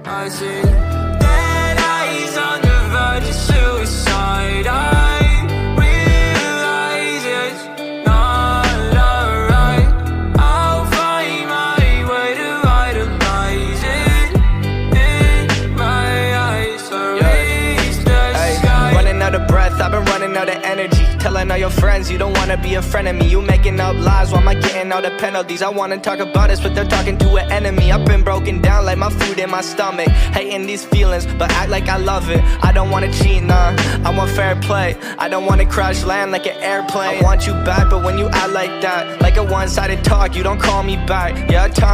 I see dead eyes on the verge of suicide. I realize it's not alright. I'll find my way to vitalize it in my eyes. So reach the sky. Running out of breath, I've been running out of energy. Telling all your friends you don't wanna be a friend of me. You making up lies, why am I getting all the penalties? I wanna talk about this, but they're talking to an enemy. I've been broken down like my food in my stomach. Hating these feelings, but act like I love it. I don't wanna cheat, nah, I want fair play. I don't wanna crash land like an airplane. I want you back, but when you act like that, like a one-sided talk, you don't call me back. Yeah, at times